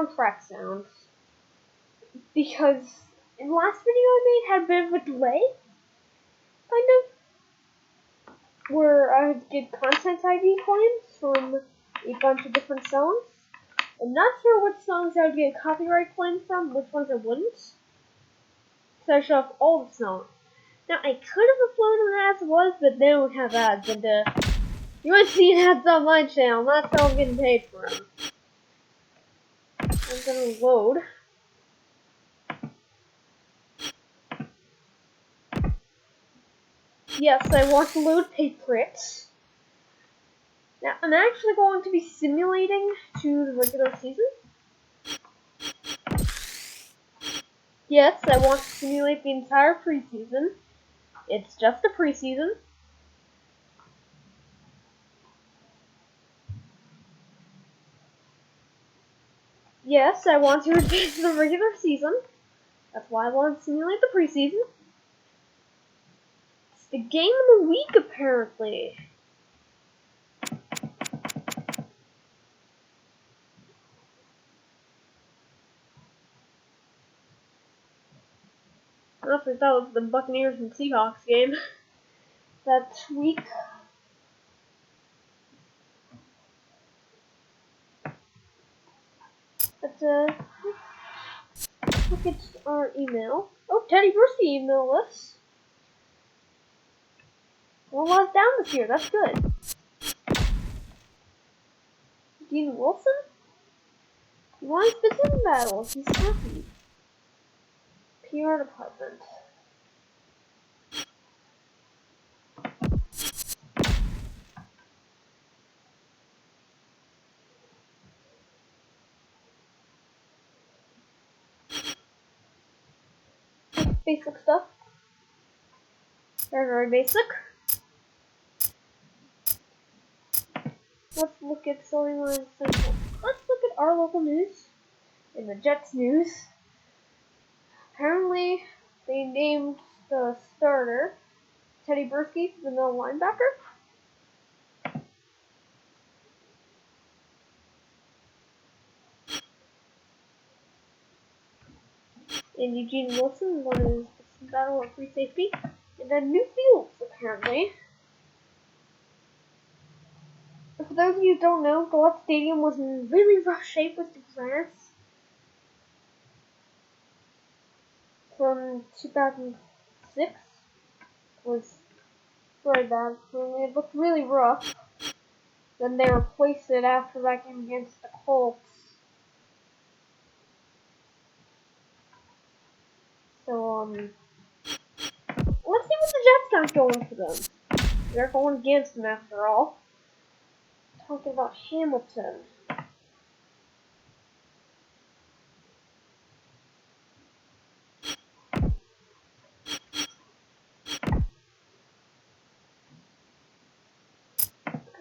soundtrack sounds because in the last video I made had a bit of a delay, kind of, where I would get content ID coins from a bunch of different songs. I'm not sure what songs I would get a copyright claim from, which ones I wouldn't. So I show off all the songs. Now I could have uploaded them as it was, but they don't have ads, and you might see ads on my channel. That's how I'm getting paid for them. I'm gonna load. Yes, I want to load Patriots. Now, I'm actually going to be simulating to the regular season. Yes, I want to simulate the entire preseason. It's just a preseason. Yes, I want to advance the regular season. That's why I want to simulate the preseason. It's the game of the week, apparently. I honestly thought it was the Buccaneers and Seahawks game that week. But, let's look at our email. Oh, Teddy Bruschi emailed us. Well, us down this year, that's good. Dean Wilson? He won his specific battle. He's happy. PR department. Basic stuff. Very basic. Let's look at storylines. Let's look at our local news. In the Jets news, apparently they named the starter Teddy Bruschi the middle linebacker. And Eugene Wilson won his battle at free safety. And then new fields, apparently. For those of you who don't know, Gillette Stadium was in really rough shape with the grass from 2006. Was very bad. It looked really rough. Then they replaced it after that game against the Colts. So, let's see what the Jets got going for them. They're going against them after all. Talking about Hamilton.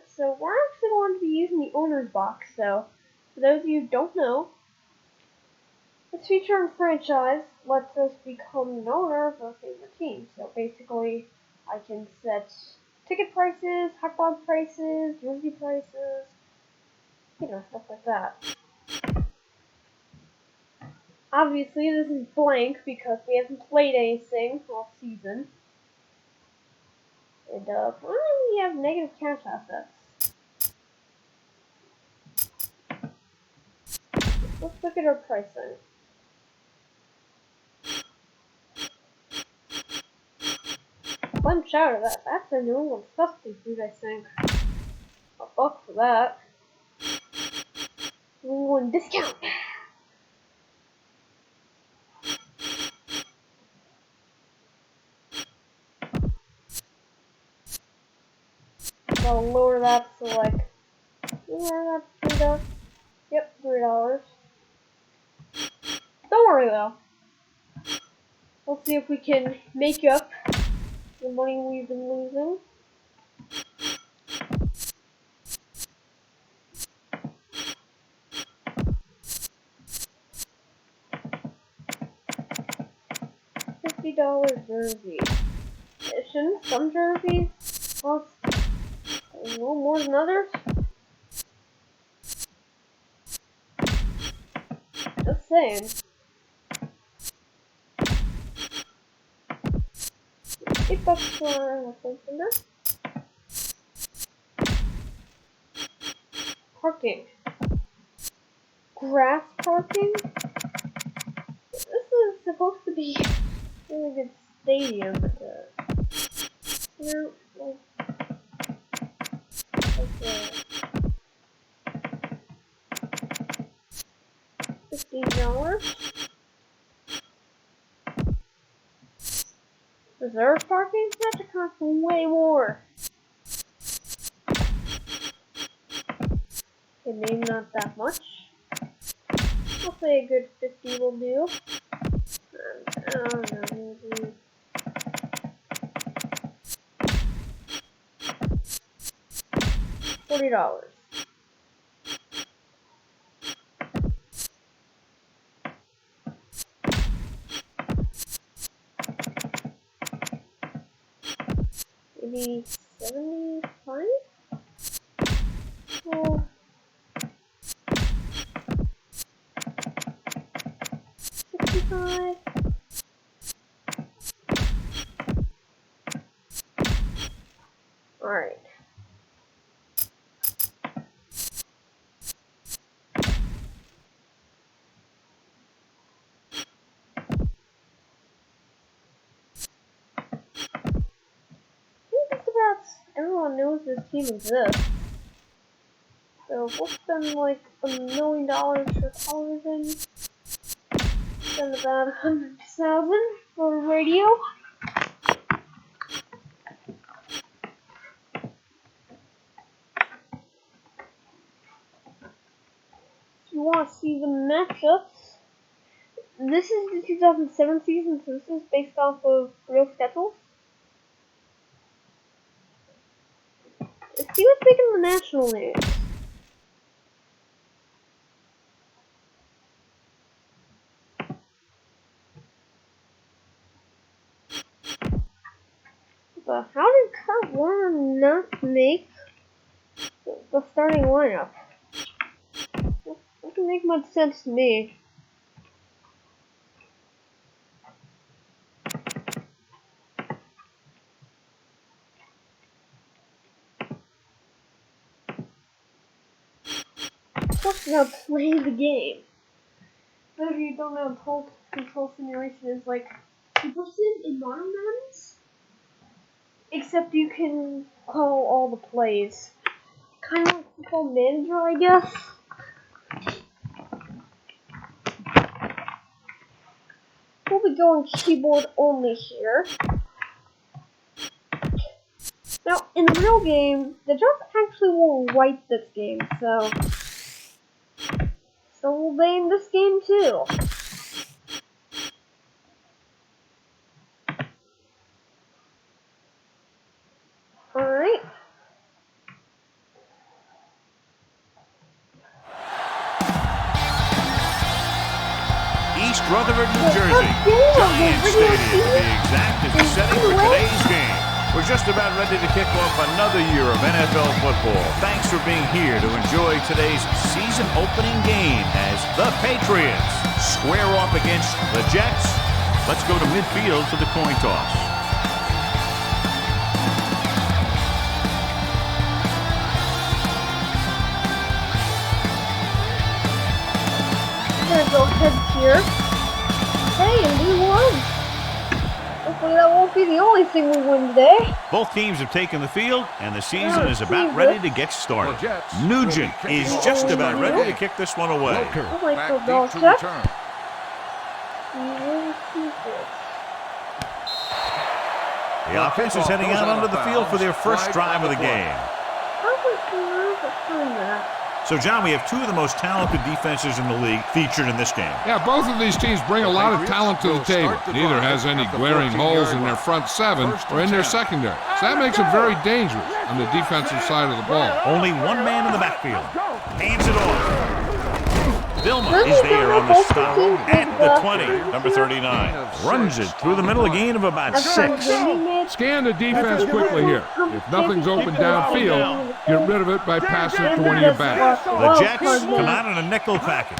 So we're actually going to be using the owner's box. So for those of you who don't know, this feature in franchise lets us become an owner of our favorite team. So basically, I can set ticket prices, hot dog prices, jersey prices, stuff like that. Obviously, this is blank because we haven't played anything all season. And finally, we have negative cash assets. Let's look at our pricing. Lunch out of that. That's a New England substitute, I think. $1 for that. New England discount. I'll lower that to that's $3. Yep, $3. Don't worry though. We'll see if we can make up the money we've been losing. $50 jersey. Shouldn't some jerseys cost a little more than others? Just saying. $8 for something there. Parking. Grass parking? This is supposed to be a really good stadium, but you know, $15. Reserve parking? That should cost way more. Okay, maybe not that much. I'll say a good 50 will do. I don't know, maybe $40. Maybe 75? Well, 65? Alright. Everyone knows this team exists. So we'll spend like $1 million for television. Spend about 100,000 for radio. If you want to see the matchups, this is the 2007 season, so this is based off of real schedules. Let's see what's making the national news. But how did Kurt Warner not make the starting lineup? That doesn't make much sense to me. Talk about playing the game. Those of you who don't know, total control simulation is like 2% in modern Maddens. Except you can call all the plays. Kind of like Football Manager, I guess. We'll be going keyboard only here. Now, in the real game, the judge actually won't write this game, so we'll name this game too. Alright. East Rutherford, New Jersey. Giant Stadium, to be exact, is the setting for today's game. We're just about ready to kick off another year of NFL football. Thanks for being here to enjoy today's season opening game as the Patriots square off against the Jets. Let's go to midfield for the coin toss. I'm gonna go heads here. Hey, and we won! Hopefully that won't be the only thing we win today. Both teams have taken the field, and the season is about ready to get started. Nugent is just about ready to kick this one away. I like the ball check. The offense is heading out onto the field for their first drive of the game. So, John, we have two of the most talented defenses in the league featured in this game. Yeah, both of these teams bring a lot of talent to the table. Neither has any glaring holes in their front seven or in their secondary. So that makes them very dangerous on the defensive side of the ball. Only one man in the backfield. Hands it off. Vilma is there on the stop at the 20, number 39. Runs it through the middle, a gain of about 6. Scan the defense quickly here. If nothing's open downfield, get rid of it by passing it to one of your backs. The Jets come out in a nickel package.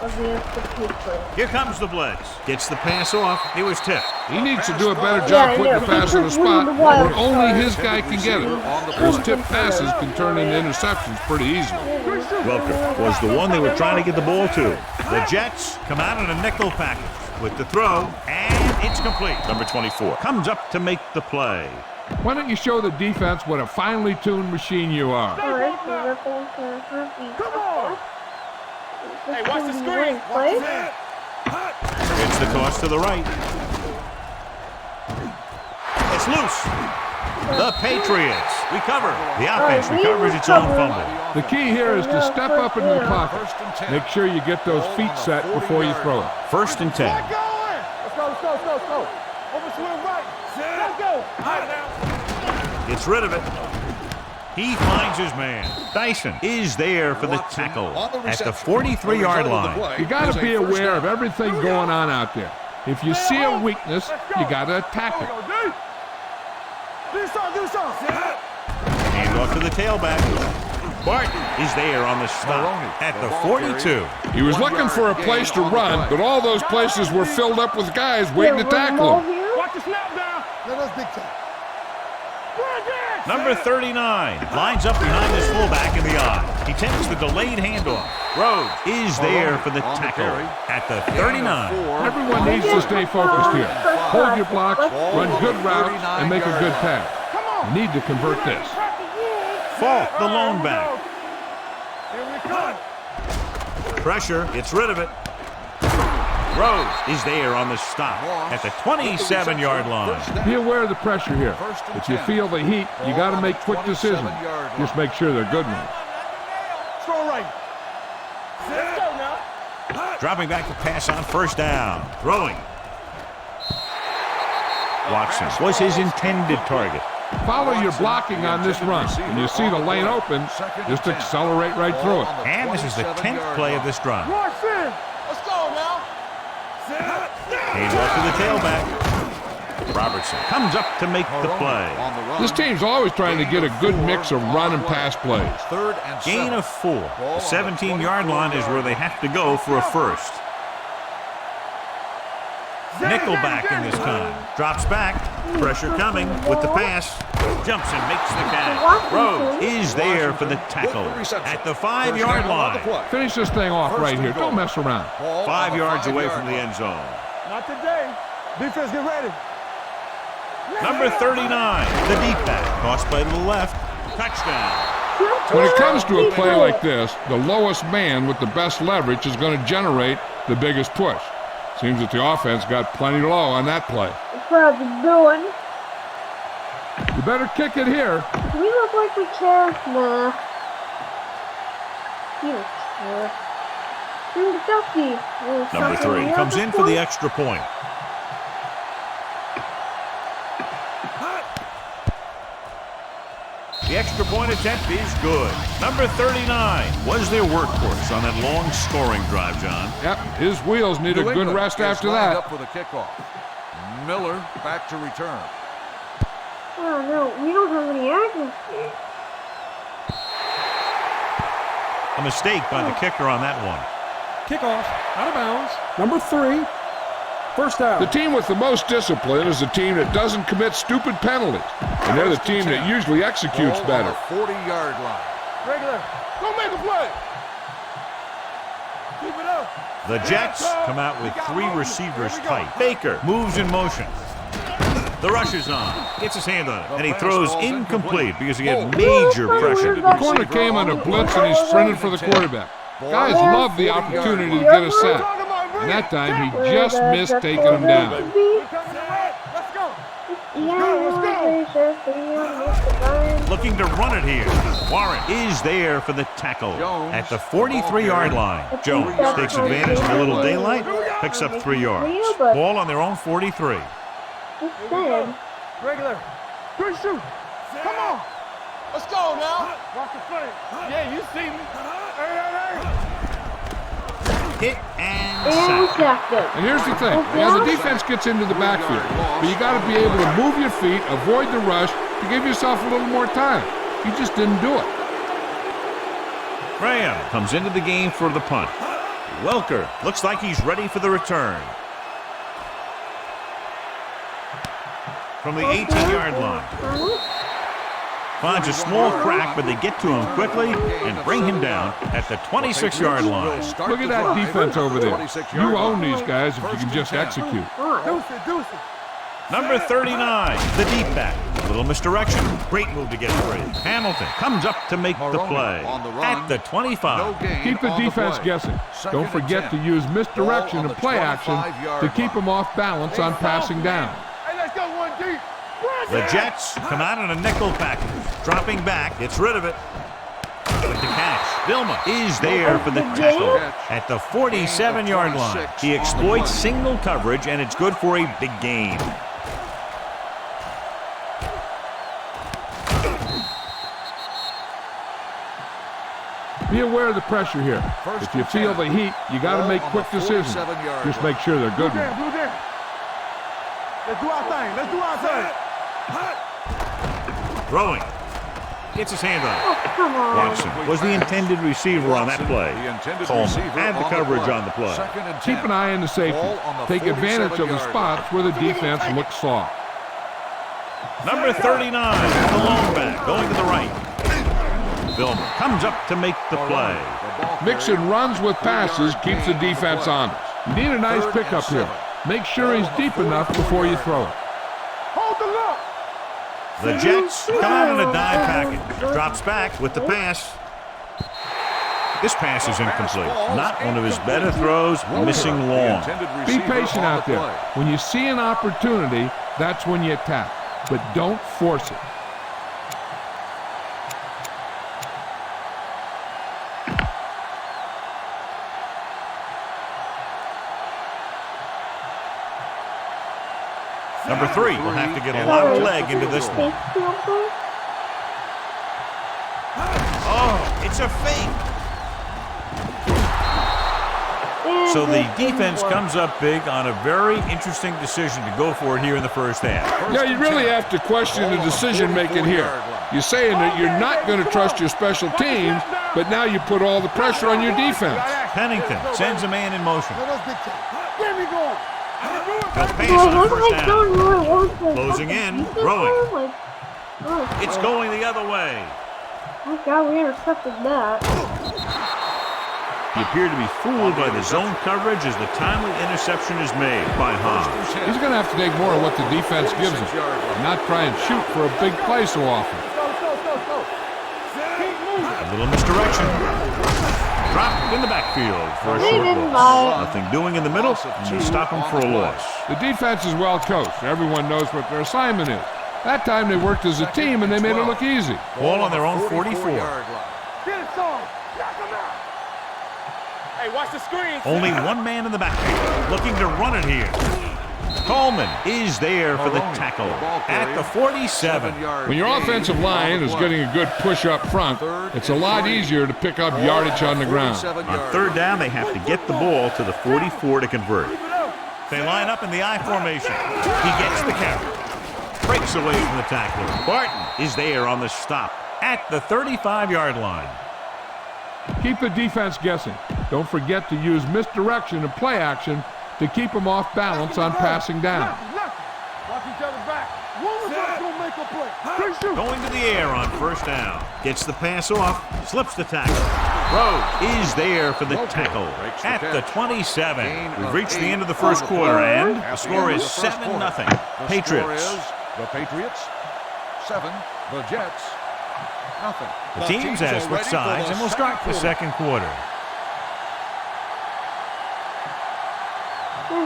Here comes the blitz. Gets the pass off. He was tipped. He needs to do a better job putting the pass in a spot where only his guy can get it. Those tip passes can turn into interceptions pretty easily. Welker was the one they were trying to get the ball to. The Jets come out in a nickel package with the throw, and it's complete. Number 24 comes up to make the play. Why don't you show the defense what a finely tuned machine you are? Come on! Hey, watch the screen! It's the toss to the right. It's loose. The Patriots recover. The offense recovers its own fumble. The key here is to step up into the pocket. Make sure you get those feet set before you throw it. 1st and 10. Let's go. Over to the right. Let's go. Gets rid of it. He finds his man. Dyson is there for the tackle at the 43-yard line. You got to be aware of everything going on out there. If you see a weakness, you got to attack it. Do something. Hand off to the tailback. Barton is there on the stop at the 42. He was looking for a place to run, but all those places were filled up with guys waiting to tackle him. Watch the snap down. That's big time. Number 39 lines up behind his fullback in the eye. He takes the delayed handoff. Rhodes is there for the tackle at the 39. Everyone needs to stay focused here. Hold your blocks, run good routes, and make a good pass. You need to convert this. Falk, the lone back. Pressure, gets rid of it. Rhodes is there on the stop at the 27-yard line. Be aware of the pressure here. If you feel the heat, you got to make quick decisions. Just make sure they're good ones. Dropping back to pass on 1st down. Throwing. Watson was his intended target. Follow your blocking on this run. When you see the lane open, just accelerate right through it. And this is the 10th play of this drive. Let's go now. Hands off to the tailback. Robertson comes up to make the play. This team's always trying to get a good mix of run and pass plays. Gain of 4. The 17-yard line is where they have to go for a first. Nickelback in this time. Drops back. Pressure coming with the pass. Jumps and makes the catch. Rhodes is there for the tackle at the 5-yard line. Finish this thing off right here. Don't mess around. 5 yards away from the end zone. Not today. Defense, get ready. Number 39, the deep back. Tossed by the left. Touchdown. When it comes to a play like this, the lowest man with the best leverage is going to generate the biggest push. Seems that the offense got plenty low on that play. You better kick it here. Do we look like we care? Nah. You don't care. Number 3 comes in for the extra point. The extra point attempt is good. Number 39 was their workhorse on that long scoring drive, John. Yep, his wheels need a good rest after that. Up for the kickoff. Miller back to return. Oh no, we don't have any accuracy. A mistake by the kicker on that one. Kickoff, out of bounds. Number 3, 1st down. The team with the most discipline is the team that doesn't commit stupid penalties. And they're the team that usually executes better. 40-yard line. Regular. Don't make a play. Keep it up. The Jets come out with 3 receivers tight. Baker moves in motion. The rush is on. Gets his hand on it. And he throws incomplete because he had major pressure. The corner came on a blitz and he sprinted for the quarterback. Guys love the opportunity to get a sack. And that time he just missed taking him down. Let's go. Looking to run it here. Warren is there for the tackle at the 43-yard line. Jones takes advantage of a little daylight, picks up 3 yards. Ball on their own 43. Regular. Good shoot. Come on. Let's go now. Watch the play. Yeah, you see me. Hit and sack. And here's the thing. Now the defense gets into the backfield, but you got to be able to move your feet, avoid the rush, to give yourself a little more time. You just didn't do it. Graham comes into the game for the punt. Welker looks like he's ready for the return. From the 18-yard line. Finds a small crack, but they get to him quickly and bring him down at the 26-yard line. Look at that defense over there. You own these guys if you can just execute. Number 39, the deep back. A little misdirection. Great move to get free. Hamilton comes up to make the play at the 25. Keep the defense guessing. Don't forget to use misdirection and play action to keep them off balance on passing down. The Jets come out in a nickel package. Dropping back, gets rid of it. With the catch, Vilma is there for the tackle at the 47-yard line. He exploits single coverage, and it's good for a big gain. Be aware of the pressure here. If you feel the heat, you got to make quick decisions. Just make sure they're good ones. Let's do our thing. Let's do our thing. Throwing. Gets his hand on it. Oh, come on. Watson was the intended receiver on that play. Coleman had the coverage on the play. Keep an eye on the safety. Take advantage of the spots where the defense looks soft. Number 39, the lone back, going to the right. Vilma comes up to make the play. Mixing runs with passes keeps the defense honest. You need a nice pickup here. Make sure he's deep enough before you throw it. Hold the look. The Jets come out in a dime package. Drops back with the pass. This pass is incomplete. Not one of his better throws, missing long. Be patient out there. When you see an opportunity, that's when you attack. But don't force it. Number 3 will have to get a lot of leg into this one. Oh, it's a fake. So the defense comes up big on a very interesting decision to go for it here in the first half. Yeah, you really have to question the decision making here. You're saying that you're not going to trust your special teams, but now you put all the pressure on your defense. Pennington sends a man in motion. Where we going? He'll pass on first down. Closing in, throwing. It's going the other way. Oh God, we intercepted that. He appeared to be fooled by the zone coverage as the timely interception is made by Hahn. He's going to have to take more of what the defense gives him, and not try and shoot for a big play so often. A little misdirection. Dropped in the backfield for a short loss. Nothing doing in the middle, and they stop him for a loss. The defense is well coached. Everyone knows what their assignment is. That time they worked as a team, and they made it look easy. Ball on their own 44. Get it, son. Knock him out. Hey, watch the screen. Only one man in the backfield looking to run it here. Coleman is there for the tackle at the 47. When your offensive line is getting a good push up front, it's a lot easier to pick up yardage on the ground. On third down, they have to get the ball to the 44 to convert. They line up in the I formation. He gets the carry. Breaks away from the tackler. Barton is there on the stop at the 35-yard line. Keep the defense guessing. Don't forget to use misdirection and play action to keep them off balance on passing down. Watch each other back. One of us gonna make a play. Going to the air on first down. Gets the pass off. Slips the tackle. Rhodes is there for the tackle at the 27. We've reached the end of the first quarter, and the score is 7-0. Patriots. The Patriots, 7. The Jets, nothing. The teams have switched sides, and we'll start the second quarter.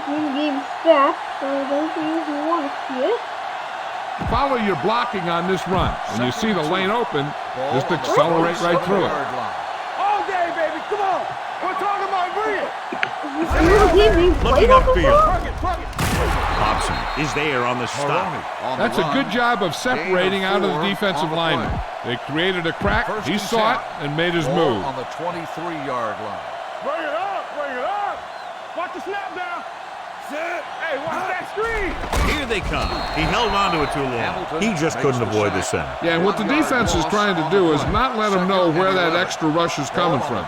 In-game stats, so those of you who want to see it. Follow your blocking on this run. When you see the lane open, just accelerate right through it. All day, baby. Come on. We're talking about real. Looking upfield. Hobson is there on the stop. That's a good job of separating out of the defensive lineman. They created a crack, he saw it, and made his move. On the 23-yard line. Bring it up. Bring it up. Watch the snap down. Hey, watch that screen. Here they come. He held on to it too long. He just couldn't avoid the center. Yeah, and what the defense is trying to do is not let them know where that extra rush is coming from.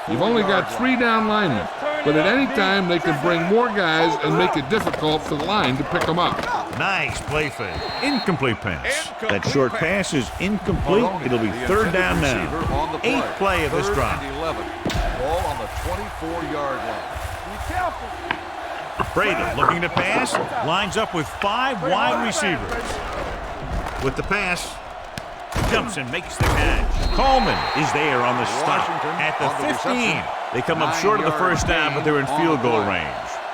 You've only got 3 down linemen, but at any time they can bring more guys and make it difficult for the line to pick them up. Nice play fake. Incomplete pass. That short pass is incomplete. It'll be 3rd down now. 8th play of this drive. 11. Ball on the 24-yard line. Be careful. Braden looking to pass. Lines up with 5 wide receivers. With the pass, jumps and makes the catch. Coleman is there on the stop at the 15. They come up short of the first down, but they're in field goal range.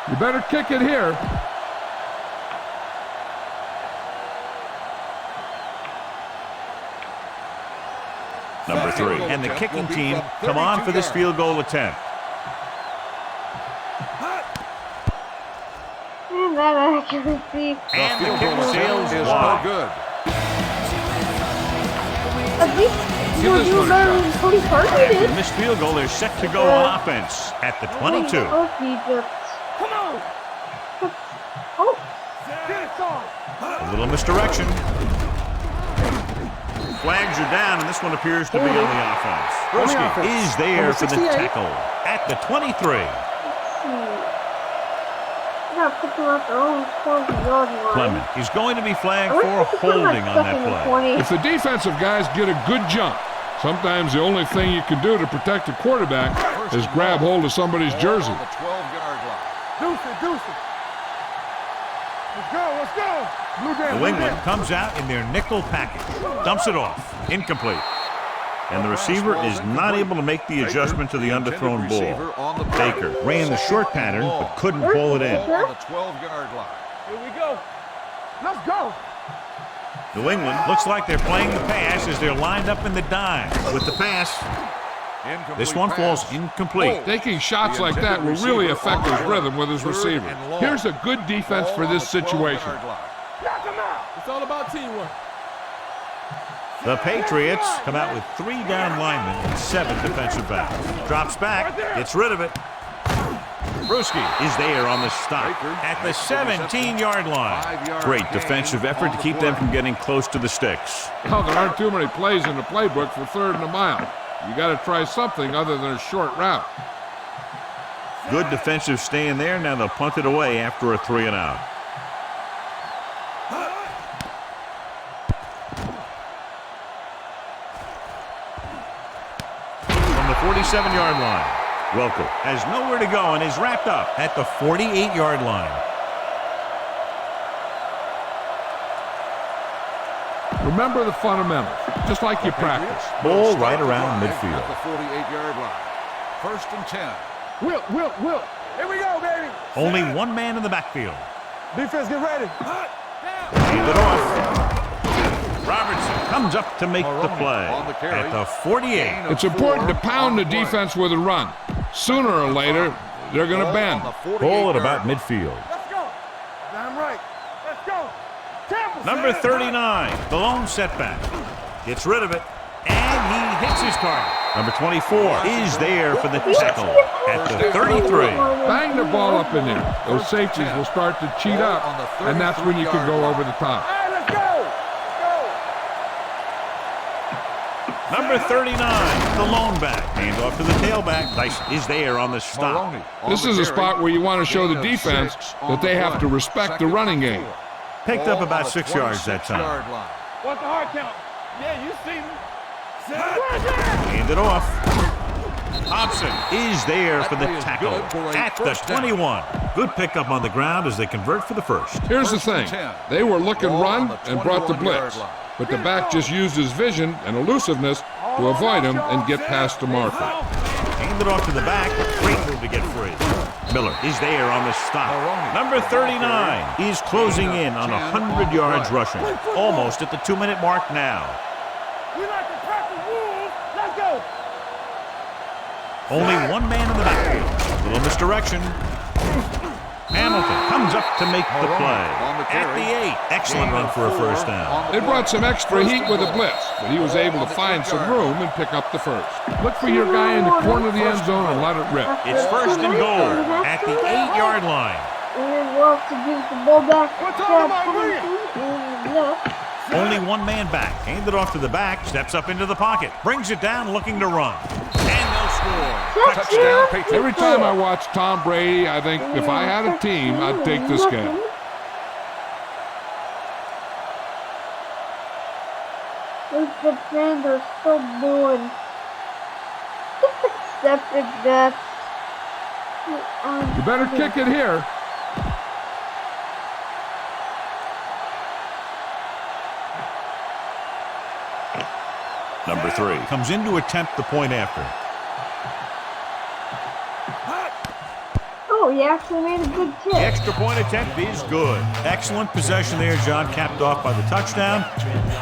You better kick it here. Number 3. And the kicking team come on for this field goal attempt. And that accuracy. And the kick sails is no wide. good. At least you're doing better than Cody Parker did. The missed field goal, they're set to go on offense at the 22. Oh, Egypt. Come on. Oh, Get it, son. A little misdirection. Flags are down, and this one appears to be on the offense. Broski is there for the tackle at the 23. gotta put them at their own 12-yard line. Clement is going to be flagged for holding on that play. If the defensive guys get a good jump, sometimes the only thing you can do to protect a quarterback is grab hold of somebody's jersey. On the 12-yard line. Deuce it. Let's go. Blue Jam, New England comes out in their nickel package, dumps it off, incomplete. And the receiver is not able to make the adjustment to the underthrown ball. Baker ran the short pattern but couldn't pull it in. On the 12-yard line. Here we go. Let's go. New England looks like they're playing the pass as they're lined up in the dime. With the pass, this one falls incomplete. Taking shots like that will really affect his rhythm with his receiver. Here's a good defense for this situation. Knock him out. It's all about teamwork. The Patriots come out with 3 down linemen and 7 defensive backs. Drops back, gets rid of it. Bruschi is there on the stop at the 17-yard line. Great defensive effort to keep them from getting close to the sticks. Well, there aren't too many plays in the playbook for 3rd and a mile. You got to try something other than a short route. Good defensive stand there. Now they'll punt it away after a 3 and out. From the 47-yard line, Welker has nowhere to go and is wrapped up at the 48-yard line. Remember the fundamentals, just like you practice. Ball right around midfield. At the 48-yard line. 1st and 10. Wilt. Here we go, baby. Only one man in the backfield. Defense, get ready. Hand it off. Robertson comes up to make the play at the 48. It's important to pound the defense with a run. Sooner or later, they're going to bend. Ball at about midfield. Let's go. Damn right. Let's go. Tampa, Number 39, the lone setback. Gets rid of it, and he hits his target. Number 24 is there for the tackle at the 33. Bang the ball up in there. Those safeties will start to cheat up, and that's when you can go over the top. All right, let's go. Number 39, the lone back. Hand off to the tailback. Dice is there on the stop. This is a spot where you want to show the defense that they have to respect the running game. Picked up about 6 yards that time. What's the hard count? Yeah, you see me. Hand it off. Hobson is there for the tackle at the 21. Good pickup on the ground as they convert for the first. Here's the thing. They were looking run and brought the blitz, but the back just used his vision and elusiveness to avoid him and get past the marker. Hand it off to the back. Great move to get free. Miller is there on the stop. Number 39 is closing in on 100 yards rushing. Almost at the 2-minute mark now. We like to crack the rules. Let's go. Only one man in the backfield. Little misdirection. Hamilton comes up to make the play at the 8. Excellent run for a first down. They brought some extra heat with a blitz, but he was able to find some room and pick up the first. Look for your guy in the corner of the end zone and let it rip. It's 1st and goal at the 8-yard line. And we'll have to give the ball back to Pennington. And yeah. Only one man back. Handed off to the back. Steps up into the pocket. Brings it down, looking to run. And they'll score. Touchdown, Patriots. Every time I watch Tom Brady, I think if I had a team, I'd take this guy. What the fans are still doing. Just accepted that. You better kick it here. Number 3 comes in to attempt the point after. Oh, he actually made a good kick. The extra point attempt is good. Excellent possession there, John, capped off by the touchdown.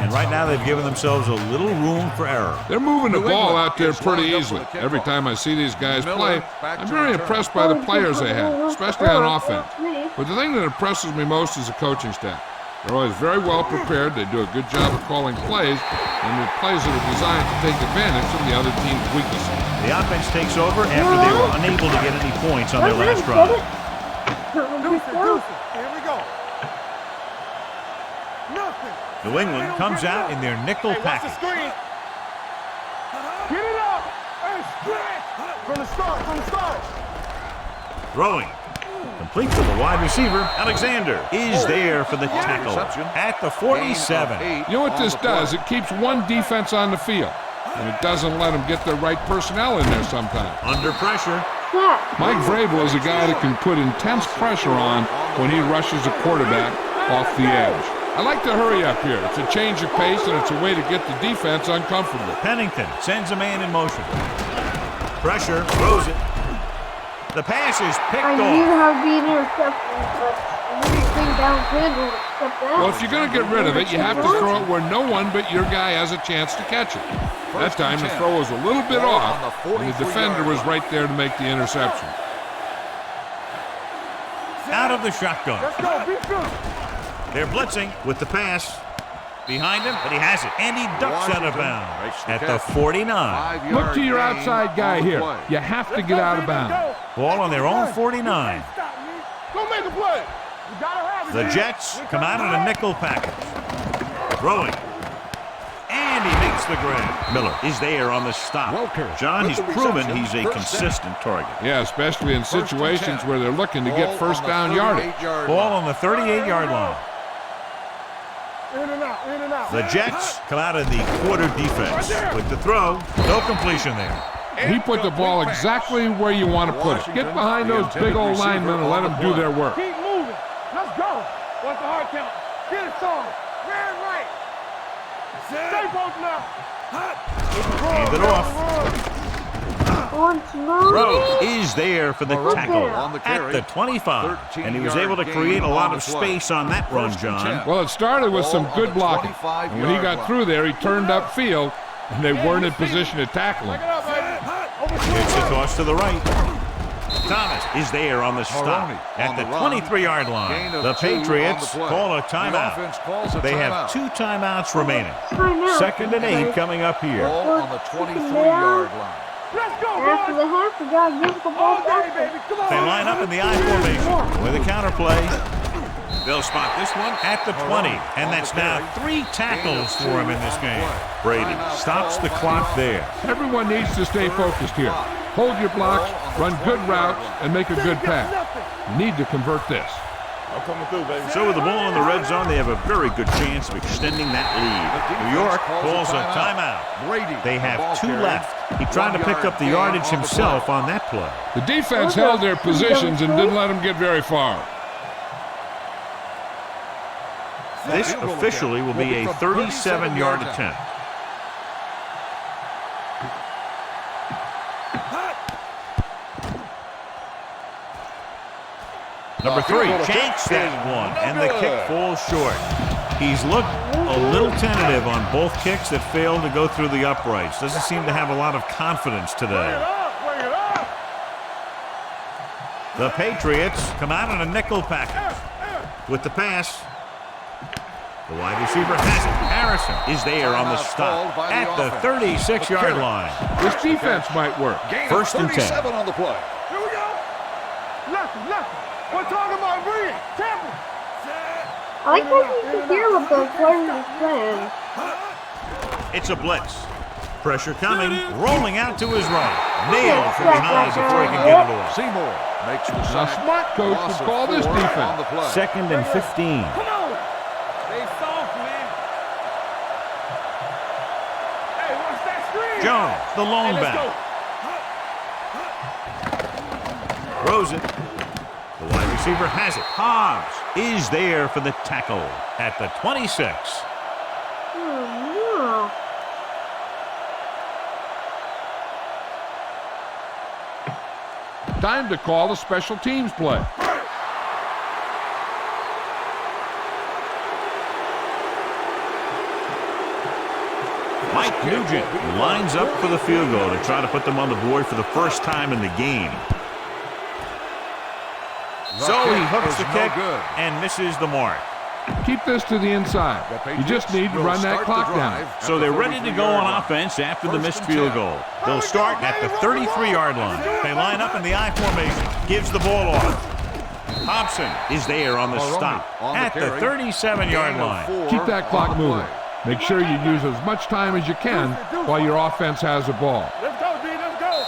And right now they've given themselves a little room for error. They're moving the ball out there pretty easily. Every time I see these guys play, I'm very impressed by the players they have, especially on offense. But the thing that impresses me most is the coaching staff. They're always very well prepared. They do a good job of calling plays, and the plays that are designed to take advantage of the other team's weaknesses. The offense takes over after they were unable to get any points on their last drive. Here we go. Nothing. New England comes out in their nickel package. Get it up and stretch. From the start. Throwing. Complete to the wide receiver. Alexander is there for the tackle at the 47. You know what this does? It keeps one defense on the field, and it doesn't let them get the right personnel in there sometimes. Under pressure. Mike Vrabel is a guy that can put intense pressure on when he rushes a quarterback off the edge. I like to hurry up here. It's a change of pace, and it's a way to get the defense uncomfortable. Pennington sends a man in motion. Pressure, throws it. The pass is picked I off. knew how to be an interception, but I didn't think downfield would accept that. Well, if you're going to get rid of it, you have to throw it where no one but your guy has a chance to catch it. That time, the throw was a little bit off, and the defender was right there to make the interception. Out of the shotgun. Let's go. Be good. They're blitzing with the pass. Behind him, but he has it. And he ducks out of bounds at the 49. Look to your outside guy here. You have to get out of bounds. Ball on their own 49. Go make a play. You gotta have it. The Jets come out in a nickel package. Throwing. And he makes the grab. Miller is there on the stop. John, he's proven he's a consistent target. Yeah, especially in situations where they're looking to get first down yardage. Ball on the 38-yard line. In and out. The Jets come out of the quarter defense. With the throw, no completion there. He put the ball exactly where you want to put it. Get behind those big old linemen and let them do their work. Keep moving. Let's go. What's the hard count? Get it started. Man right. Stay both now. Hand it off. Rowe is there for the tackle at the 25. And he was able to create a lot of space on that run, John. Well, it started with some good blocking. And when he got through there, he turned upfield, and they weren't in position to tackle him. It's a toss to the right. Thomas is there on the stop at the 23-yard line. The Patriots call a timeout. They have 2 timeouts remaining. 2nd and 8 coming up here. On the 23-yard line. Let's go, After the half, we got to give the ball back. They line up in the I formation with a counterplay. They'll spot this one at the 20, and that's now 3 tackles for him in this game. Brady stops the clock there. Everyone needs to stay focused here. Hold your blocks, run good routes, and make a good pass. You need to convert this. I'm coming through, baby. So with the ball in the red zone, they have a very good chance of extending that lead. New York calls a timeout. They have 2 left. He tried to pick up the yardage himself on that play. The defense held their positions and didn't let them get very far. This officially will be a 37-yard attempt. Number 3 janks that one, and the kick falls short. He's looked a little tentative on both kicks that failed to go through the uprights. Doesn't seem to have a lot of confidence today. The Patriots come out in a nickel package. With the pass, the wide receiver has it. Harrison is there on the stop at the 36-yard line. This defense might work. 1st and 10. On the play. Here we go. Left. We're talking about bringing Temple. I like how you can hear what the players are saying. It's a blitz. Pressure coming, rolling out to his right. Nailed from behind before he can get it off. Seymour makes the Now, sack. smart coach Loss would of call this 4 on the defense. play. 2nd and 15. Come on. Stay soft, man. Hey, watch that screen. Jones, the lone Hey, let's back. go. Throws it. The wide receiver has it. Hobbs is there for the tackle at the 26. Oh no. Time to call a special teams play. Mike Nugent lines up for the field goal to try to put them on the board for the first time in the game. So he hooks the kick and misses the mark. Keep this to the inside. You just need to run that clock down. So they're ready to go on offense after the missed field goal. They'll start at the 33-yard line. They line up in the I formation. Gives the ball off. Hobson is there on the stop at the 37-yard line. Keep that clock moving. Make sure you use as much time as you can while your offense has the ball. Let's go, D. Let's go.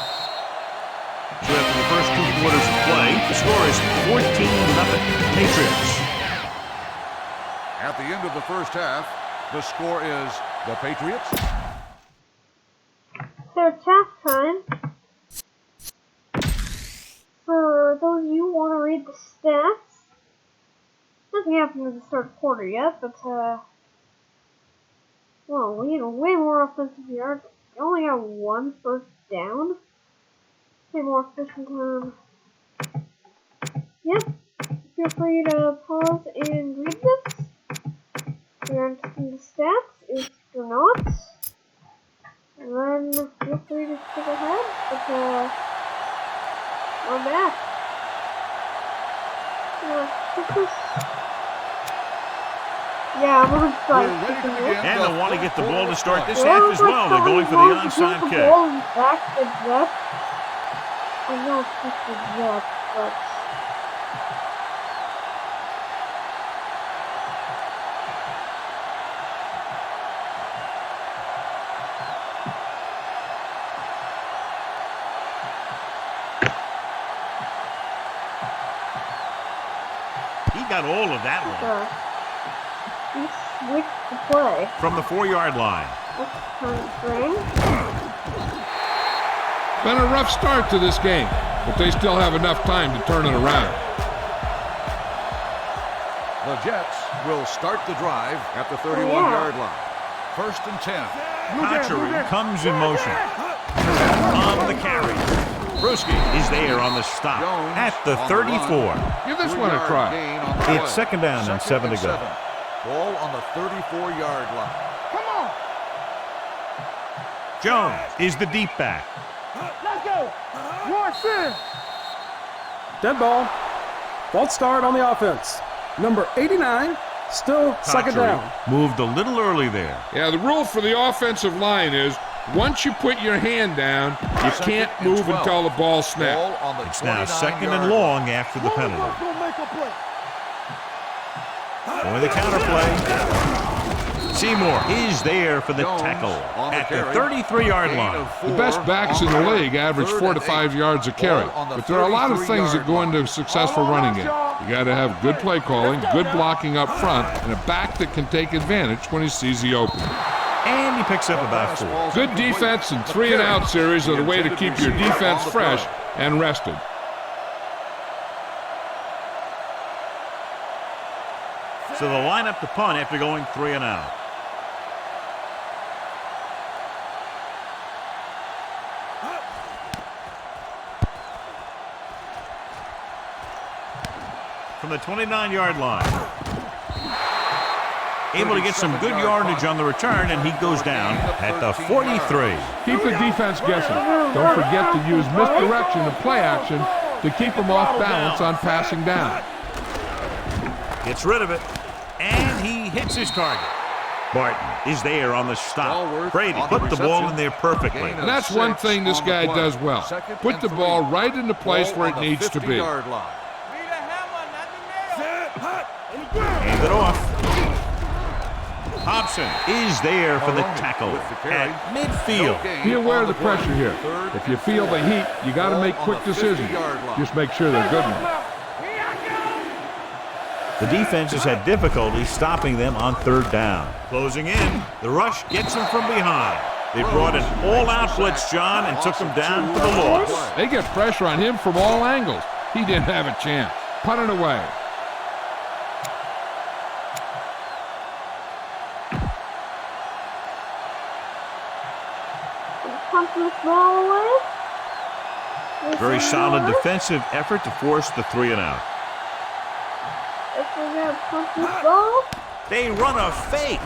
So after the first 2 quarters of play, the score is 14-0 Patriots. At the end of the first half, the score is the Patriots. So it's halftime. For those of you who want to read the stats, nothing happened in the third quarter yet, but well, we had way more offensive yards. We only got 1 first down. Way more efficient time. Yep. Feel free to pause and read this. If you're interested in the stats, if you're not, then feel free to skip ahead. But we're back. Yeah, I'm gonna try to skip ahead. And they'll want to get the ball to start this half as well. They're going for the onside kick. Back to Jeff. I know it's just a Jeff, but He got all of that one. he switched the play. From the 4-yard line. That's kind of strange. Been a rough start to this game, but they still have enough time to turn it around. The Jets will start the drive at the 31-yard line. 1st and 10. Hatchery comes in motion. On the carry. Bruschi is there on the stop at the 34. Give this one a try. It's 2nd down and 7 to go. Ball on the 34-yard line. Come on. Jones is the deep back. Let's go. Watch this. Dead ball. False start on the offense. Number 89, still second down. Moved a little early there. Yeah, the rule for the offensive line is once you put your hand down, you can't move until the ball snaps. It's now 2nd and long after the penalty. Going the counter play. Seymour is there for the tackle at the 33-yard line. The best backs in the league average 4 to 5 yards a carry, but there are a lot of things that go into a successful running game. You got to have good play calling, good blocking up front, and a back that can take advantage when he sees the opening. And he picks up about 4. Good defense and 3-and-out series are the way to keep your defense fresh and rested. So they'll line up the punt after going 3-and-out. From the 29-yard line. Able to get some good yardage on the return, and he goes down at the 43. Keep the defense guessing. Don't forget to use misdirection and play action to keep them off balance on passing down. Gets rid of it, and he hits his target. Barton is there on the stop. Brady put the ball in there perfectly. And that's one thing this guy does well. Put the ball right into place where it needs to be. Hand it off. Hobson is there for the tackle at midfield. Be aware of the pressure here. If you feel the heat, you got to make quick decisions. Just make sure they're good ones. The defense has had difficulty stopping them on third down. Closing in, the rush gets them from behind. They brought an all-out blitz, John, and took him down for the loss. They get pressure on him from all angles. He didn't have a chance. Punt it away. Pump this ball away. Very solid defensive effort to force the 3-and-out. If we're going to pump this ball. They run a fake.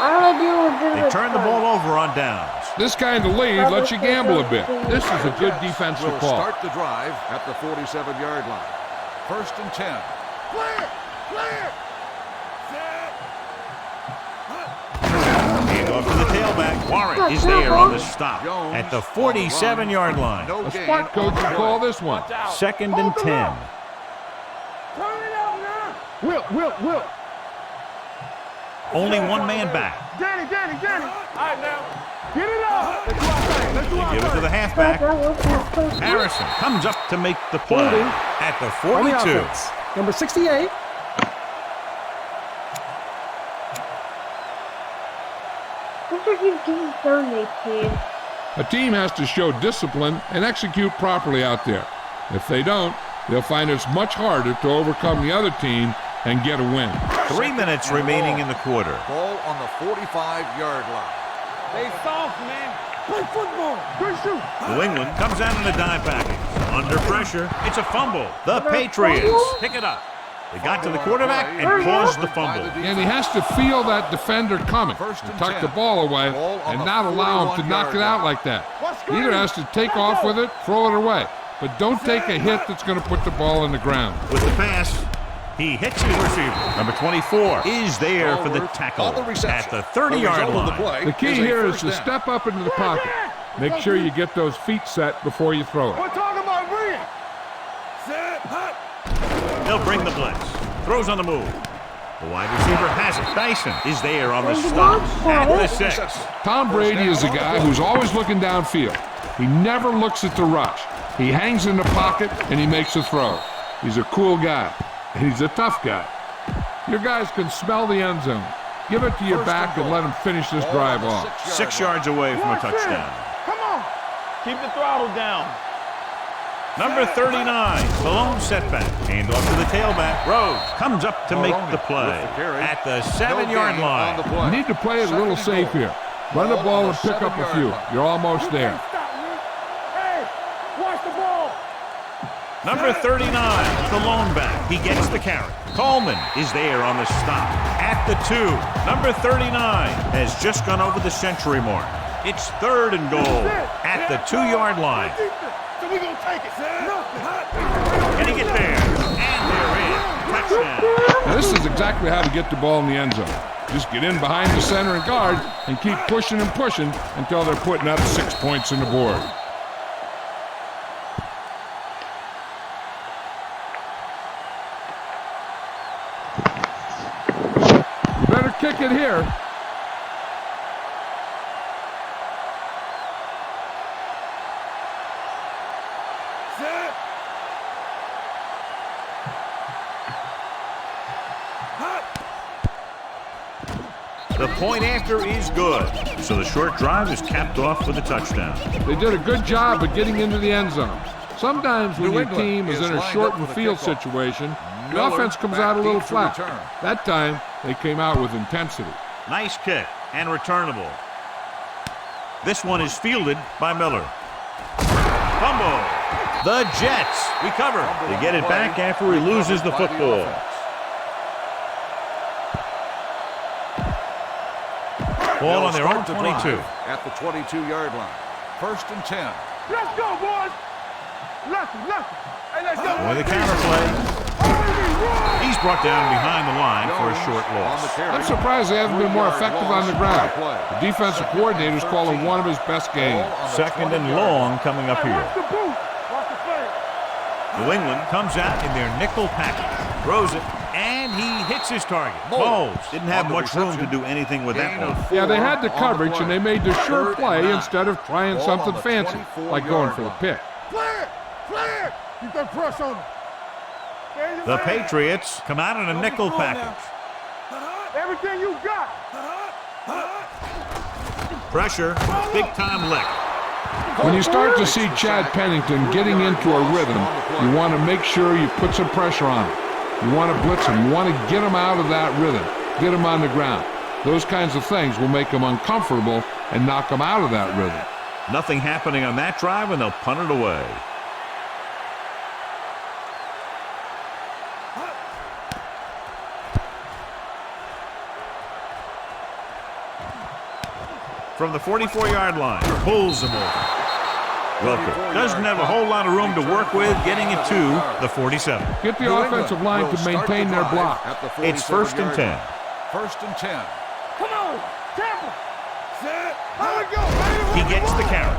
They turn the ball over on downs. This kind of lead lets you gamble a bit. This is a good defensive We'll call. start the drive at the 47-yard line. 1st and 10. Clear! Hand off to the tailback. Warren is there on the stop at the 47-yard line. No A gain smart coach on the would play. call this one. 2nd and 10. Will. Only one man back. Danny. All right, now. Get it up. Let's do our Give it to the halfback. Harrison comes up to make the play at the On the 42. offense, number 68. Mr. Hughes getting 3rd A team has to show discipline and execute properly out there. If they don't, they'll find it's much harder to overcome the other team and get a win. 3 minutes remaining in the quarter. Ball on the 45-yard line. They soft, man. Play football. Good shoot. New England comes out in the dime package. Under pressure, it's a fumble. The Patriots pick it up. They got to the quarterback and caused the fumble. And he has to feel that defender coming and tuck the ball away and not allow him to knock it out like that. He either has to take off with it, throw it away. But don't take a hit that's going to put the ball in the ground. With the pass, he hits his receiver. Number 24 is there for the tackle at the 30-yard line. The key here is to step up into the pocket. Make sure you get those feet set before you throw it. We're talking about bring it. They'll bring the blitz. Throws on the move. The wide receiver has it. Dyson is there on the stop at the 6. Tom Brady is a guy who's always looking downfield. He never looks at the rush. He hangs in the pocket and he makes a throw. He's a cool guy, and he's a tough guy. Your guys can smell the end zone. Give it to your back and let him finish this drive off. 6 yards away from a touchdown. Come on. Keep the throttle down. Number 39, the lone setback. Hand off to the tailback. Rhodes comes up to make the play at the 7-yard line. You need to play it a little safe here. Run the ball and pick up a few. You're almost there. Hey, watch the ball. Number 39, the lone back. He gets the carry. Coleman is there on the stop at the 2. Number 39 has just gone over the century mark. It's 3rd and goal at the 2-yard line. So we gonna take it. Can he get there? And they're in. Touchdown. Now, this is exactly how to get the ball in the end zone. Just get in behind the center and guard and keep pushing and pushing until they're putting up 6 points on the board. You better kick it here. The point after is good, so the short drive is capped off with a touchdown. They did a good job of getting into the end zone. Sometimes when your team is in a shortened field situation, the offense comes out a little flat. That time, they came out with intensity. Nice kick and returnable. This one is fielded by Miller. Fumble. The Jets recover. They get it back after he loses the football. Ball on their own 22. At the 22-yard line. 1st and 10. Let's go, boys. Left. Hey, let's go. With the counter play. He's brought down behind the line for a short loss. I'm surprised they haven't been more effective on the ground. The defensive coordinator's calling one of his best games. 2nd and long coming up here. New England comes out in their nickel package, throws it, and he hits his target. Bowles didn't have much room to do anything with that one. Yeah, they had the coverage, and they made the sure play instead of trying something fancy, like going for the pick. Clear! Clear! Keep that pressure on him. The Patriots come out in a nickel package. Everything you got. Pressure, big-time lick. When you start to see Chad Pennington getting into a rhythm, you want to make sure you put some pressure on him. You want to blitz him. You want to get him out of that rhythm, get him on the ground. Those kinds of things will make him uncomfortable and knock him out of that rhythm. Nothing happening on that drive, and they'll punt it away. From the 44-yard line, pulls him over. Welker doesn't have a whole lot of room to work with, getting it to the 47. Get the offensive line to maintain their block. It's 1st and 10. 1st and 10. Come on, tackle. How we go? He gets the carry.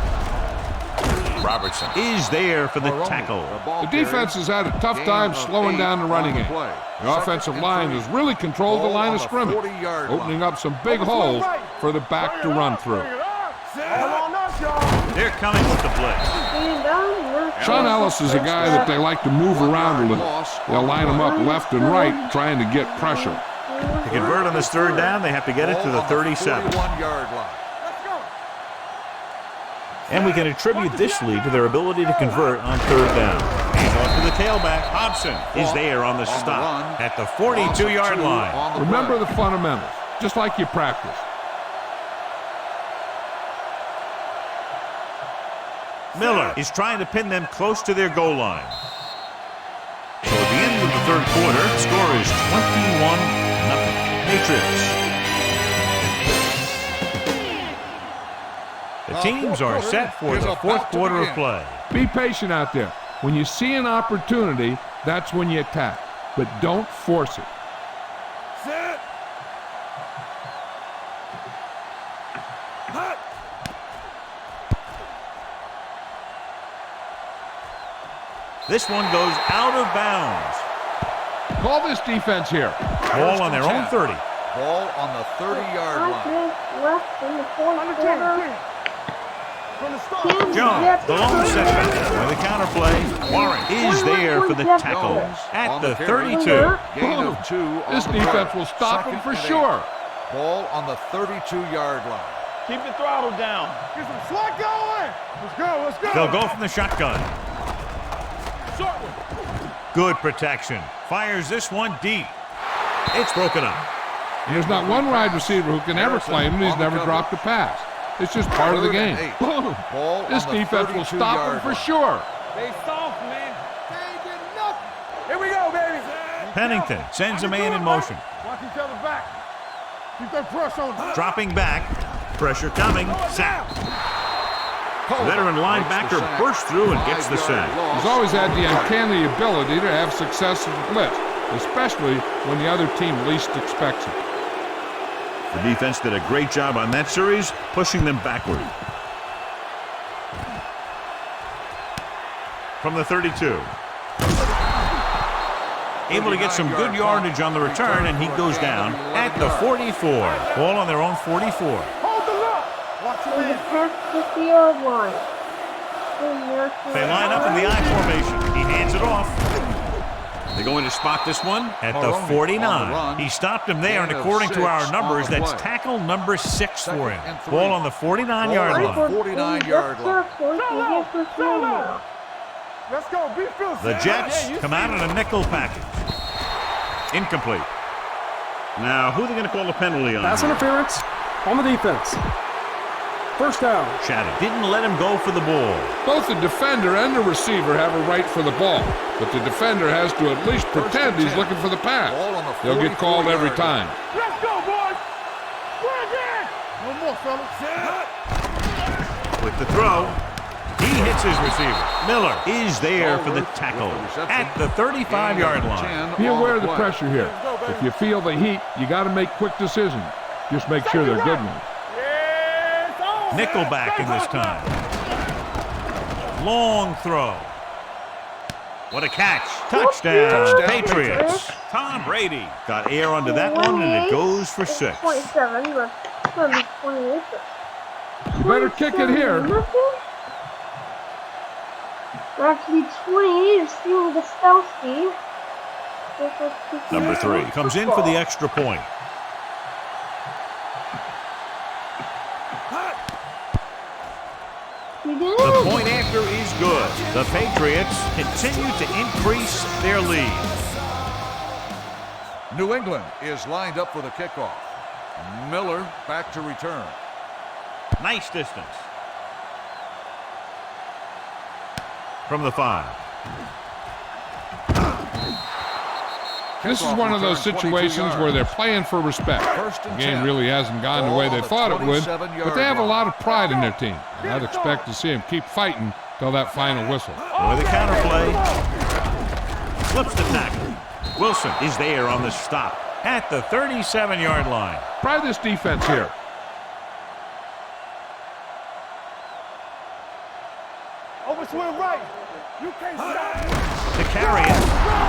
Robertson is there for the tackle. The defense has had a tough time slowing down the running game. The offensive line has really controlled the line of scrimmage, opening up some big holes for the back to run through. They're coming with the blitz. Sean Ellis is a guy that they like to move around a little. They'll line him up left and right, trying to get pressure. To convert on this 3rd down, they have to get it to the 37. And we can attribute this lead to their ability to convert on 3rd down. He's off to the tailback. Hobson is there on the stop at the 42-yard line. Remember the fundamentals, just like you practice. Miller is trying to pin them close to their goal line. So at the end of the 3rd quarter, the score is 21-0 Patriots. The teams are set for the 4th quarter of play. Be patient out there. When you see an opportunity, that's when you attack. But don't force it. This one goes out of bounds. Call this defense here. Ball on their own 30. Ball on the 30-yard line. Left in the 4th quarter. Jones, the lone setback. With the counterplay, Warren is there for the tackle at the 32. Gain of 2. This defense will stop him for sure. Ball on the 32-yard line. Keep the throttle down. Get some slack going. Let's go, let's go. They'll go from the shotgun. Good protection. Fires this one deep. It's broken up. There's not one wide receiver who can ever claim that he's never dropped a pass. It's just part of the game. This defense will stop him for sure. They soft, man. They ain't getting nothing. Here we go, baby. Pennington sends a man in motion. Watch each other back. Keep that pressure on. Dropping back. Pressure coming. Sack. Veteran linebacker bursts through and gets the sack. He's always had the uncanny ability to have success in the blitz, especially when the other team least expects it. The defense did a great job on that series, pushing them backward. From the 32. Able to get some good yardage on the return, and he goes down at the 44. Ball on their own 44. Hold the look. Watch your The man. 50-yard line. They line up in the I formation. He hands it off. They're going to spot this one at the 49. He stopped him there, and according to our numbers, that's tackle number 6 for him. Ball on the 49-yard line. 49-yard line. Let's go. Be Phil. The Jets come out in a nickel package. Incomplete. Now, who are they going to call the penalty on? Pass interference on the defense. 1st down. Shadow didn't let him go for the ball. Both the defender and the receiver have a right for the ball, but the defender has to at least pretend he's looking for the pass. They'll get called every time. Let's go, boys. We're again. No more, fellas. With the throw, he hits his receiver. Miller is there for the tackle at the 35-yard line. Be aware of the pressure here. If you feel the heat, you got to make quick decisions. Just make sure they're good ones. Nickelback in this time. Long throw. What a catch. Touchdown, Patriots. Tom Brady got air under that one, and it goes for 6. 27, but it's going to be 28. You better kick it here. That have to be 28 is stealing the stealthy. Number 3 comes in for the extra point. The point after is good. The Patriots continue to increase their lead. New England is lined up for the kickoff. Miller back to return. Nice distance. From the 5. This is one of those situations where they're playing for respect. The game really hasn't gone the way they thought it would, but they have a lot of pride in their team. And I'd expect to see them keep fighting till that final whistle. With a counterplay. Flips the tackle. Wilson is there on the stop at the 37-yard line. Try this defense here. Overswing right. You can't stop. To carry it.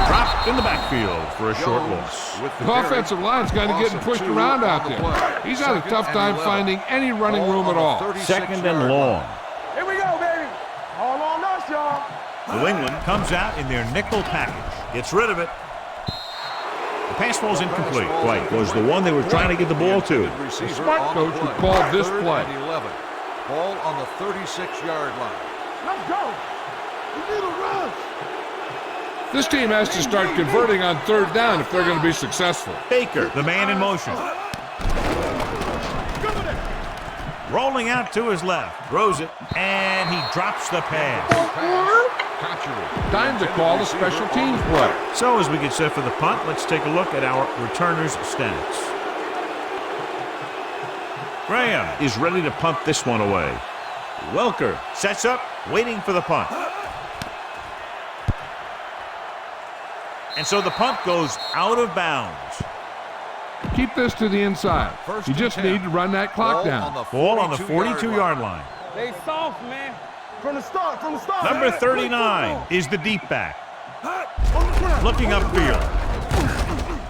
Dropped in the backfield for a short loss. The offensive line's kind of getting pushed around out there. He's had a tough time finding any running room at all. 2nd and long. Here we go, baby. All on us, y'all. New England comes out in their nickel package. Gets rid of it. The pass ball's incomplete. Right, was the one they were trying to get the ball to. The smart coach would call this play. Ball on the 36-yard line. Let's go. We need a rush. This team has to start converting on 3rd down if they're going to be successful. Baker, the man in motion. Rolling out to his left. Throws it, and he drops the pass. Time to call the special teams play. So as we get set for the punt, let's take a look at our returners' stats. Graham is ready to punt this one away. Welker sets up, waiting for the punt. And so the punt goes out of bounds. Keep this to the inside. You just need to run that clock down. Ball on the 42-yard line. They soft, man. From the start. Number 39 is the deep back. Looking upfield.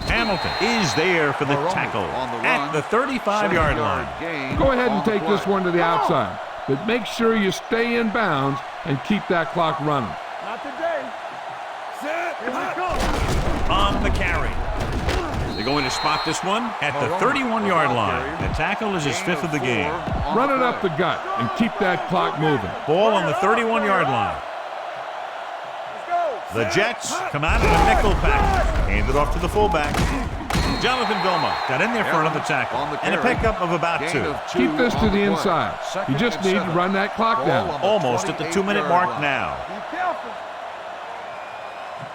Hamilton is there for the tackle at the 35-yard line. Go ahead and take this one to the outside, but make sure you stay in bounds and keep that clock running. Not today. Set. Here we go. On the carry. They're going to spot this one at the 31-yard line. The tackle is his 5th of the game. Run it up the gut and keep that clock moving. Ball on the 31-yard line. The Jets come out in a nickel package. Hand it off to the fullback. Jonathan Vilma got in there for another tackle and a pickup of about 2. Keep this to the inside. You just need to run that clock down. Almost at the 2-minute mark now.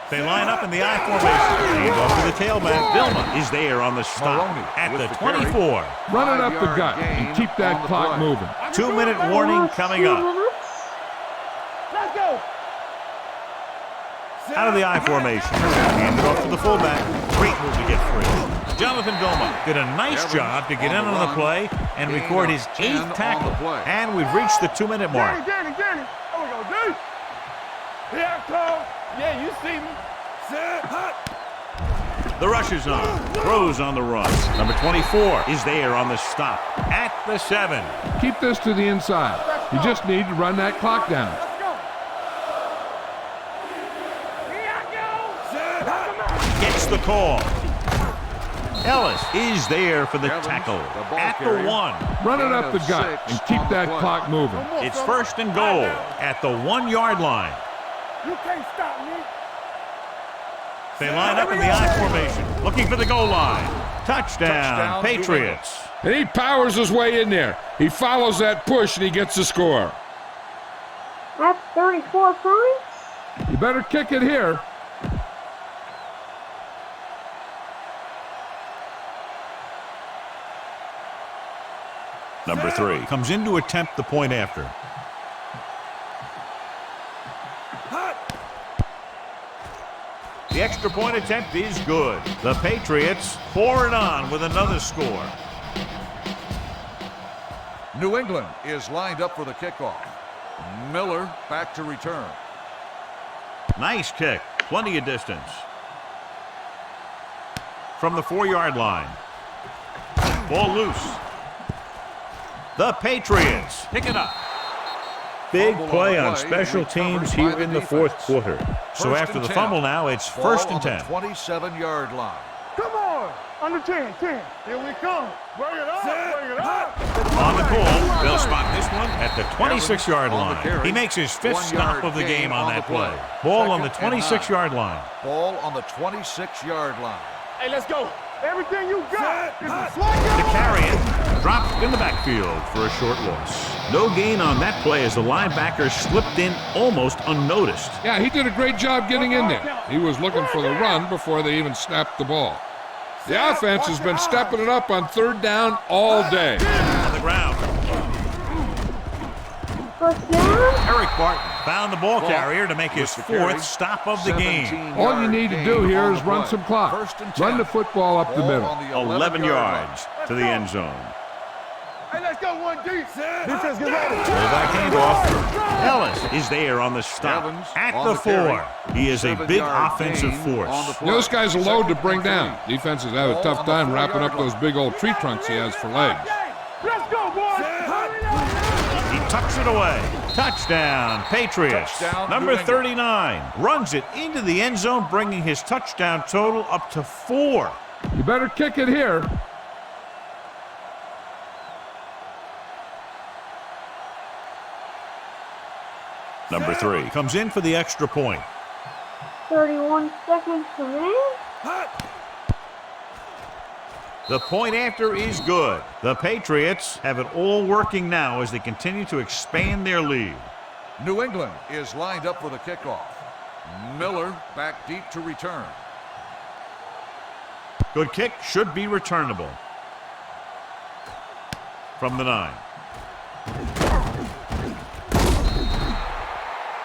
They line up in the I formation. Hand off to the tailback. Vilma is there on the stop at the 24. Run it up the gut and keep that clock moving. 2-minute warning coming up. Let's go. Out of the I formation. Hand it off to the fullback. Great move to get free. Jonathan Vilma did a nice job to get in on the play and record his 8th tackle. And we've reached the 2-minute mark. Danny. There we go, dude. Here I come. Yeah, you see me. The rush is on. Throws on the run. Number 24 is there on the stop at the 7. Keep this to the inside. You just need to run that clock down. Gets the call. Ellis is there for the tackle at the 1. Run it up the gut and keep that clock moving. It's 1st and goal at the 1-yard line. You can't stop me. They line up in the I formation, looking for the goal line. Touchdown, Patriots. And he powers his way in there. He follows that push and he gets the score. That's 34 points. You better kick it here. Number 3 comes in to attempt the point after. The extra point attempt is good. The Patriots pour it on with another score. New England is lined up for the kickoff. Miller back to return. Nice kick. Plenty of distance. From the 4-yard line. Ball loose. The Patriots pick it up. Big play on special teams here in the fourth quarter. So after the fumble now, it's 1st and 10. 27-yard line. Come on. Under 10. Here we come. Bring it up. Bring it up. On the call, they'll spot this one at the 26-yard line. He makes his 5th stop of the game on that play. Ball on the 26-yard line. Ball on the 26-yard line. Hey, let's go. Everything you got. To carry it, dropped in the backfield for a short loss. No gain on that play as the linebacker slipped in almost unnoticed. Yeah, he did a great job getting in there. He was looking for the run before they even snapped the ball. The offense has been stepping it up on 3rd down all day. On the ground. First down. Eric Barton found the ball carrier to make his 4th stop of the game. All you need to do here is run some clock. Run the football up the middle. 11 yards to the end zone. Hey, let's go 1 deep. Defense, get ready. Fullback handoff. Ellis is there on the stop at the 4. He is a big offensive force. You know, this guy's a load to bring down. Defenses have a tough time wrapping up those big old tree trunks he has for legs. Let's go, boys. He tucks it away. Touchdown, Patriots. Number 39 runs it into the end zone, bringing his touchdown total up to 4. You better kick it here. Number 3 comes in for the extra point. 31 seconds remaining. The point after is good. The Patriots have it all working now as they continue to expand their lead. New England is lined up for the kickoff. Miller back deep to return. Good kick, should be returnable. From the 9.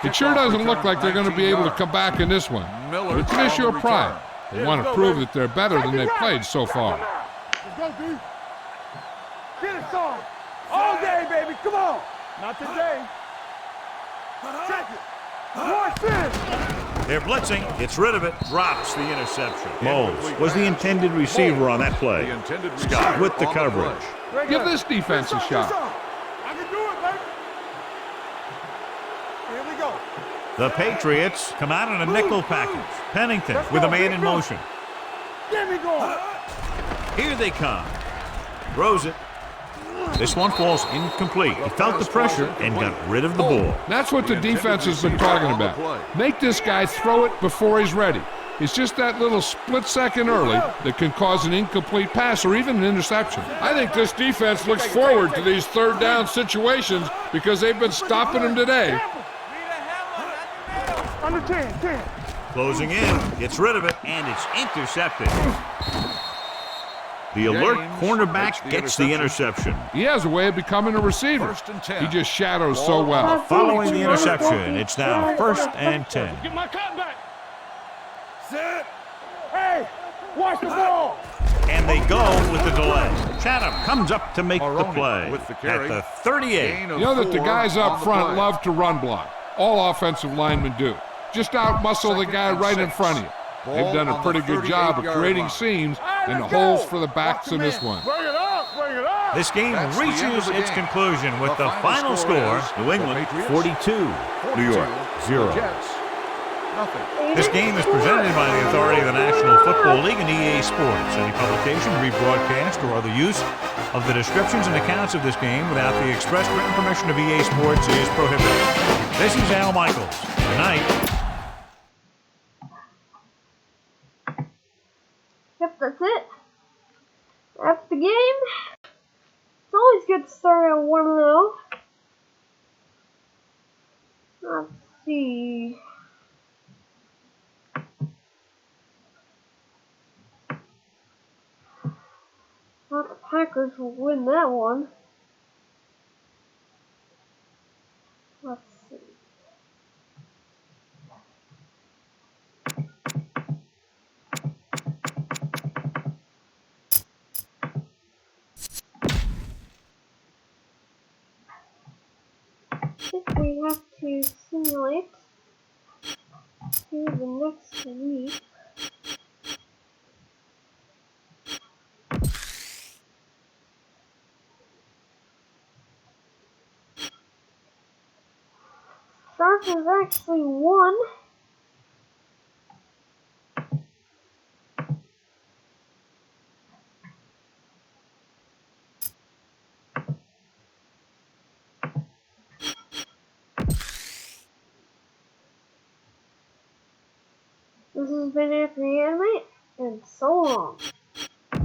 It sure doesn't look like they're going to be able to come back in this one. But it's an issue of pride. They want to prove that they're better than they've played so far. Let's go, D. Get it started. All day, baby. Come on. Not today. Check it. Watch this. They're blitzing, gets rid of it, drops the interception. Moles was the intended receiver on that play. Scott with the coverage. Give this defense a shot. I can do it, baby. Here we go. The Patriots come out in a nickel package. Pennington with a man in motion. Get me going. Here they come. Throws it. This one falls incomplete. He felt the pressure and got rid of the ball. That's what the defense has been talking about. Make this guy throw it before he's ready. It's just that little split second early that can cause an incomplete pass or even an interception. I think this defense looks forward to these 3rd down situations because they've been stopping them today. Under 10. Closing in, gets rid of it, and it's intercepted. The alert cornerback gets the interception. He has a way of becoming a receiver. He just shadows so well. Following the interception, it's now 1st and 10. Get my cut back. Set. Hey, watch the ball. And they go with the delay. Chatham comes up to make the play at the 38. You know that the guys up front love to run block. All offensive linemen do. Just out-muscle the guy right in front of you. They've done a pretty good job of creating seams and holes for the backs in this one. Bring it up. This game reaches its conclusion with the final score, New England 42, New York 0. This game is presented by the authority of the National Football League and EA Sports. Any publication, rebroadcast, or other use of the descriptions and accounts of this game without the express written permission of EA Sports is prohibited. This is Al Michaels. Good night. Yep, that's it. That's the game. It's always good to start at 1-0. Let's see. Thought the Packers will win that one. Let's see. I think we have to simulate see the next week. Sharks has actually won. This has been Anthony Anime, and so long.